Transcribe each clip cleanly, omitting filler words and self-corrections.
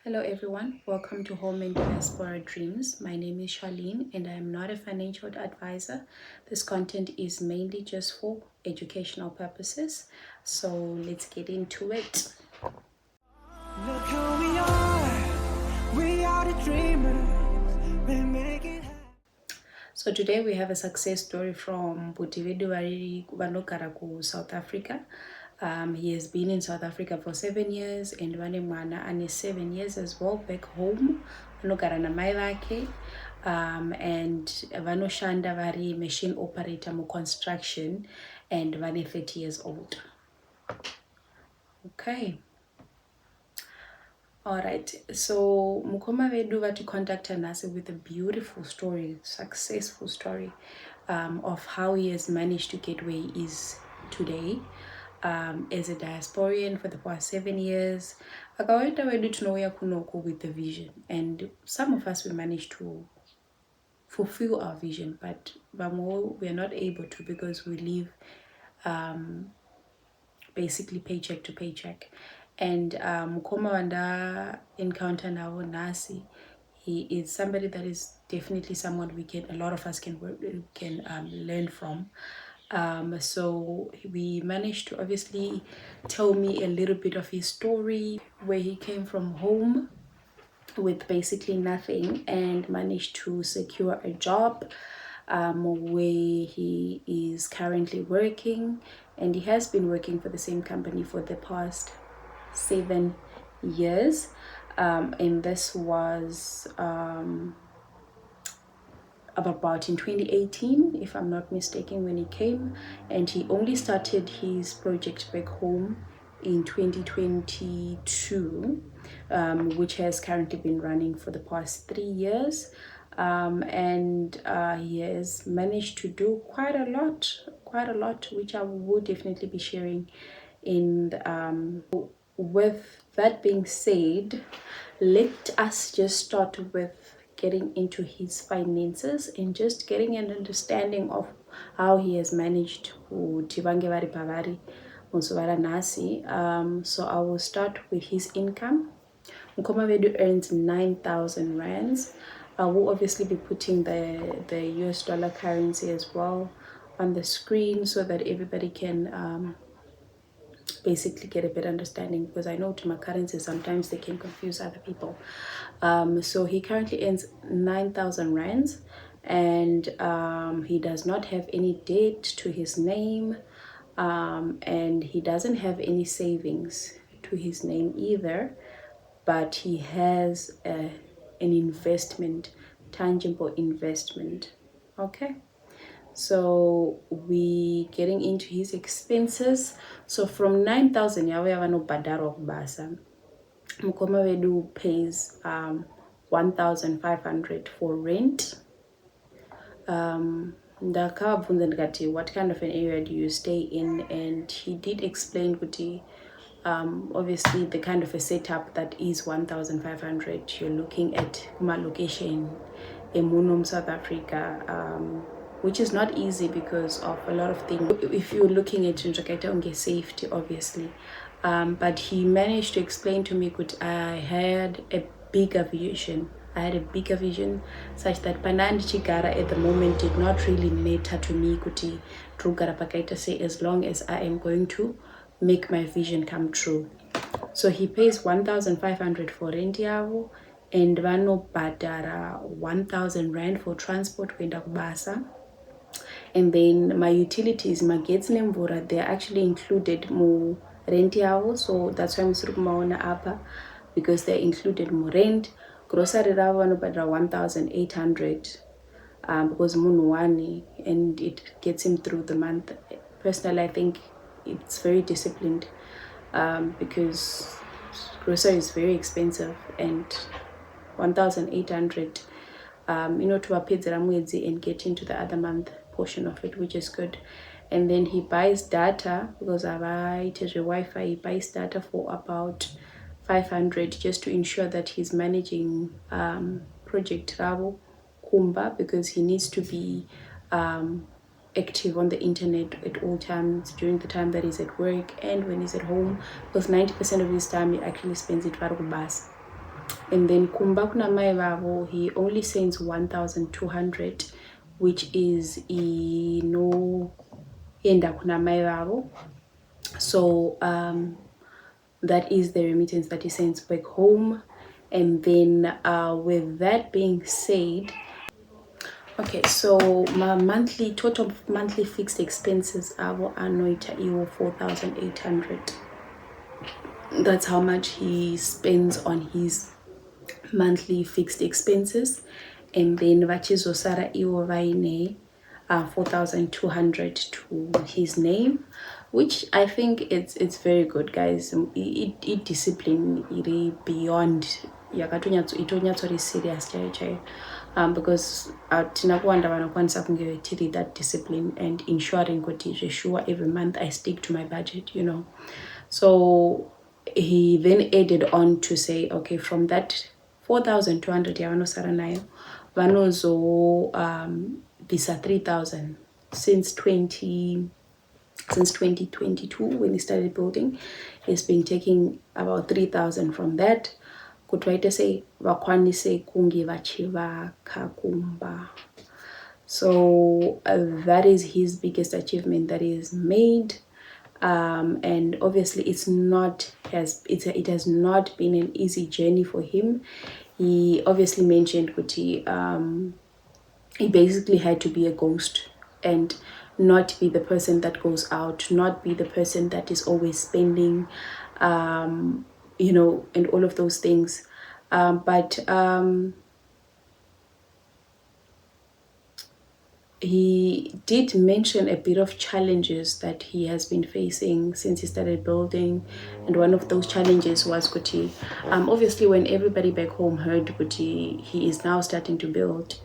Hello everyone, welcome to Home Diaspora Dreams. My name is Charlene and I am not a financial advisor. This content is mainly just for educational purposes. So let's get into it. Look who we are the dreamers, we make it happen. So today we have a success story from Butividu Vanokaraku, South Africa. He has been in South Africa for 7 years and Vanemwana and is 7 years as well back home. Vanogara namai vake and vanoshanda vari machine operator mu construction and vane 30 years old. Okay. Alright, so mukoma vedu vati contacta nasi with a beautiful story, successful story of how he has managed to get where he is today as a diasporian for the past 7 years. Akawaita vedu tinouya kunoku with the vision, and some of us we managed to fulfill our vision, but we are not able to because we live basically paycheck to paycheck. And mukoma wanda encounter now nasi, he is somebody that is definitely someone a lot of us can learn from. So we managed to obviously tell me a little bit of his story, where he came from home with basically nothing and managed to secure a job where he is currently working, and he has been working for the same company for the past 7 years, and this was about in 2018 if I'm not mistaken when he came, and he only started his project back home in 2022, which has currently been running for the past 3 years, and he has managed to do quite a lot, which I will definitely be sharing in the, with that being said, let us just start with getting into his finances and just getting an understanding of how he has managed kuti vange vari pavari muzuva ranhasi. So I will start with his income. Mukoma vedu earns 9,000 rands. I will obviously be putting the US dollar currency as well on the screen so that everybody can basically get a better understanding, because I know to my currencies sometimes they can confuse other people. So he currently earns 9,000 rands, and he does not have any debt to his name, and he doesn't have any savings to his name either, but he has an investment, tangible investment. Okay. So we getting into his expenses. So from 9,000 yawe yavanobhadharwa kubasa, mukoma vedu pays 1,500 for rent. Ndakabvunza ndikati what kind of an area do you stay in, and he did explain kuti obviously the kind of a setup that is 1,500 you're looking at my location in Munum, South Africa, which is not easy because of a lot of things. If you're looking at Njakaita safety, obviously, but he managed to explain to me that I had a bigger vision. Such that Panandi Chigara at the moment did not really matter to me kuti Drugara Pakaita say, as long as I am going to make my vision come true. So he pays 1,500 for rent yavo, and vano badara 1,000 rand for transport kwenda kubasa. And then my utilities, magetsi nemvura, they're actually included mu rent yavo, so that's why musiri kumaona apa, because they're included mu rent. Grocery ravo vanobhadara 1,800 because munhu one, and it gets him through the month. Personally, I think it's very disciplined, because grocery is very expensive, and 1,800 to apedzera mwedzi and get into the other month portion of it, which is good. And then he buys data, because avaite Wi-Fi, he buys data for about 500 just to ensure that he's managing project Ravo Kumba, because he needs to be active on the internet at all times during the time that he's at work and when he's at home, because 90% of his time he actually spends it varikubasa. and then kumba kuna mai vavo he only sends 1,200, which is no enda kuna mai vavo. So that is the remittance that he sends back home. And then with that being said, okay, so my total monthly fixed expenses are anoita 4,800. That's how much he spends on his monthly fixed expenses. And then vachizosara iwo vaine 4,200 to his name, which I think it's very good, guys. It discipline iri beyond yakatonyatso serious chaiyo, because tina kuwanda vanokwanisa kunge tiri that discipline and ensuring kuti sure every month I stick to my budget, you know. So he then added on to say, okay, from that 4,200 yavanosara nayo vanozo visa 3,000 since 2022 when he started building. He's been taking about 3,000 from that kuti vaite sei vakwanise kunge vachivaka kumba. So that is his biggest achievement that he has made. And obviously it has not been an easy journey for him. He obviously mentioned kuti he basically had to be a ghost and not be the person that goes out, not be the person that is always spending, you know, and all of those things. But he did mention a bit of challenges that he has been facing since he started building, and one of those challenges was kuti obviously when everybody back home heard kuti he is now starting to build,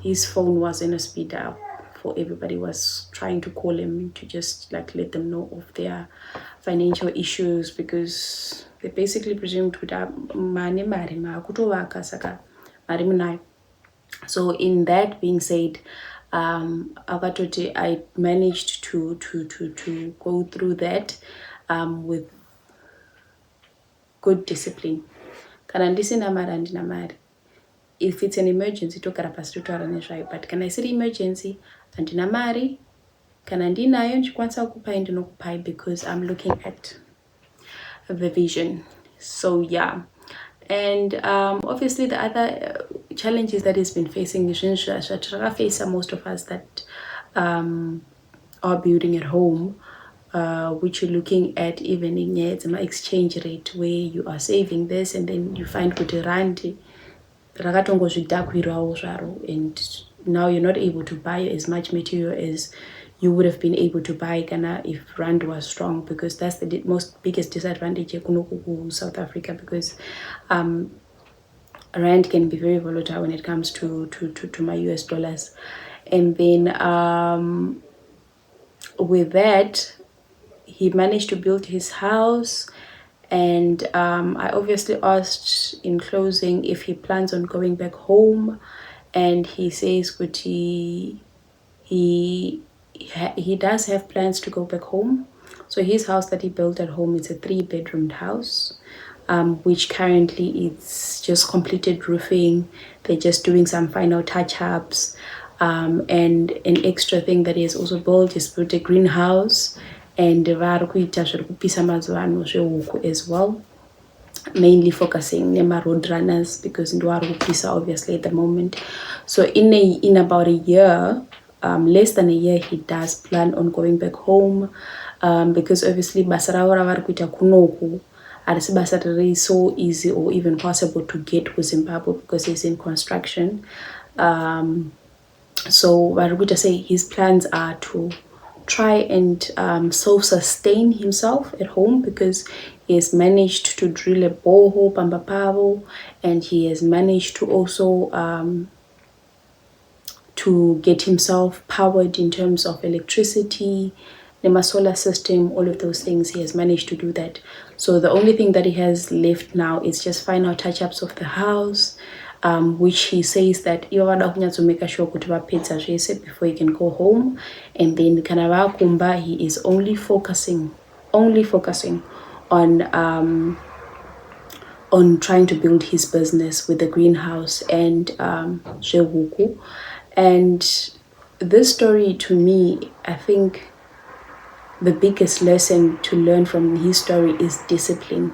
his phone was in a speed up, for everybody was trying to call him to just like let them know of their financial issues, because they basically presumed kuti mane mari makutovaka saka mari munayo. So in that being said, I managed to go through that with good discipline. Kana ndisina mari handina mari. If it's an emergency, togara pasi totaura nezvayo, but kana isiri emergency handina mari, kana ndinayo ndikwanisa kukupai ndinokupai, because I'm looking at the vision. So yeah. And obviously the other challenges that he's been facing is face most of us that are building at home, which you're looking at even in an exchange rate where you are saving this and then you find kuti rand rakatongozvidakwirawo zvaro, and now you're not able to buy as much material as you would have been able to buy kana if rand was strong, because that's the most biggest disadvantage in South Africa, because rand can be very volatile when it comes to my US dollars. And then with that, he managed to build his house, and I obviously asked in closing if he plans on going back home, and he says kuti he does have plans to go back home. So his house that he built at home is a 3-bedroomed house, which currently it's just completed roofing. They're just doing some final touch-ups, and an extra thing that he has also built is built a greenhouse, and as well, mainly focusing nema road runners, because ndoarikupisa obviously at the moment. So in about a year, less than a year, he does plan on going back home, because obviously basa ravo ravari kuita kunoku harisi basa riri so easy or even possible to get with Zimbabwe, because he's in construction. So Varikuita say his plans are to try and self-sustain himself at home, because he has managed to drill a borehole pamba pavo, and he has managed to also to get himself powered in terms of electricity, the solar system, all of those things. He has managed to do that. So the only thing that he has left now is just final touch-ups of the house, which he says that to make sure before he can go home. And then Kanava Kumba, he is only focusing on on trying to build his business with the greenhouse and Shehuku. And this story, to me, I think the biggest lesson to learn from his story is discipline,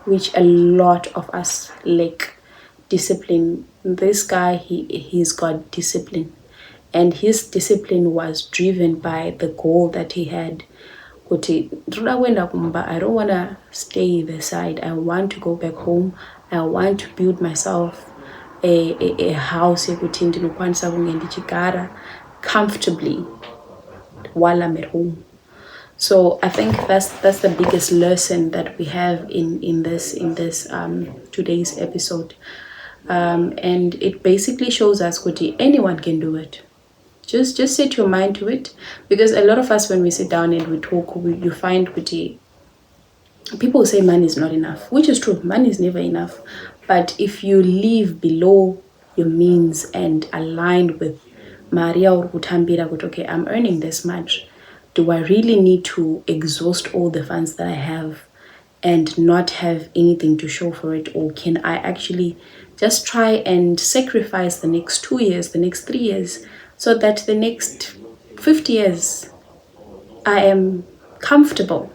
which a lot of us lack. Discipline. This guy, he's got discipline, and his discipline was driven by the goal that he had. I don't want to stay the side. I want to go back home. I want to build myself a house comfortably while I'm at home. So I think that's the biggest lesson that we have in this today's episode, and it basically shows us that anyone can do it. Just set your mind to it, because a lot of us, when we sit down and we talk, you find people say money is not enough, which is true. Money is never enough, but if you live below your means and aligned with Maria or Kutambira, okay, I'm earning this much. Do I really need to exhaust all the funds that I have and not have anything to show for it? Or can I actually just try and sacrifice the next 2 years, the next 3 years, so that the next 50 years I am comfortable,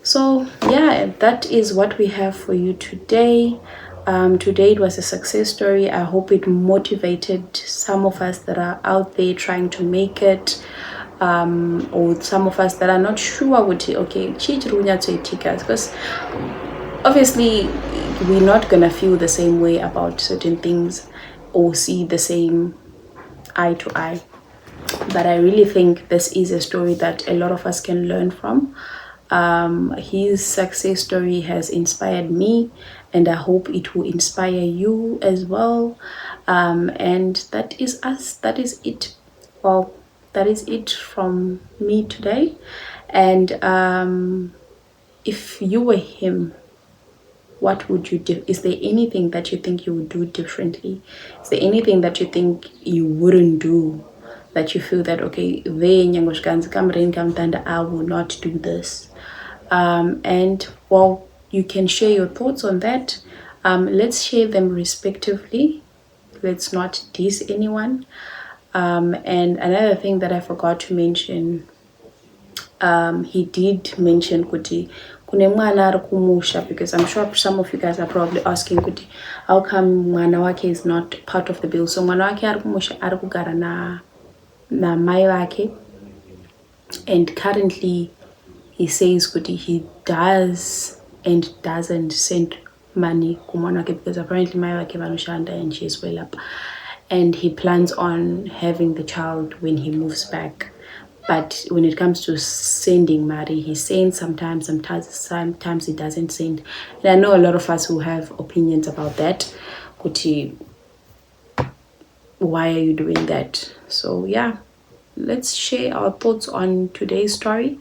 So yeah, that is what we have for you today. Today it was a success story. I hope it motivated some of us that are out there trying to make it, or some of us that are not sure what because obviously we're not gonna feel the same way about certain things or see the same eye to eye, but I really think this is a story that a lot of us can learn from. His success story has inspired me, and I hope it will inspire you as well. And that is us. That is it. Well, that is it from me today. And if you were him, what would you do? Is there anything that you think you would do differently? Is there anything that you think you wouldn't do, that you feel that, okay, I will not do this? And well, you can share your thoughts on that. Let's share them respectively. Let's not diss anyone. And another thing that I forgot to mention, he did mention kuti kune mwana ari kumusha, because I'm sure some of you guys are probably asking kuti how come mwana wake is not part of the bill. So mwana wake ari kumusha ari kugara na mai wake, and currently he says kuti he does and doesn't send money kumwana wake, because apparently mai wake vanoshanda and she is well up, and he plans on having the child when he moves back. But when it comes to sending money, he sends sometimes he doesn't send. And I know a lot of us who have opinions about that. Kuti, why are you doing that? So yeah, let's share our thoughts on today's story.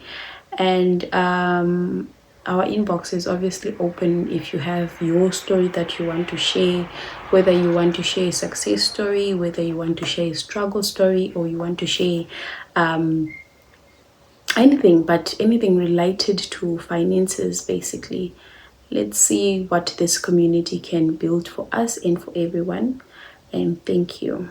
And our inbox is obviously open if you have your story that you want to share, whether you want to share a success story, whether you want to share a struggle story, or you want to share anything related to finances. Basically, let's see what this community can build for us and for everyone. And thank you.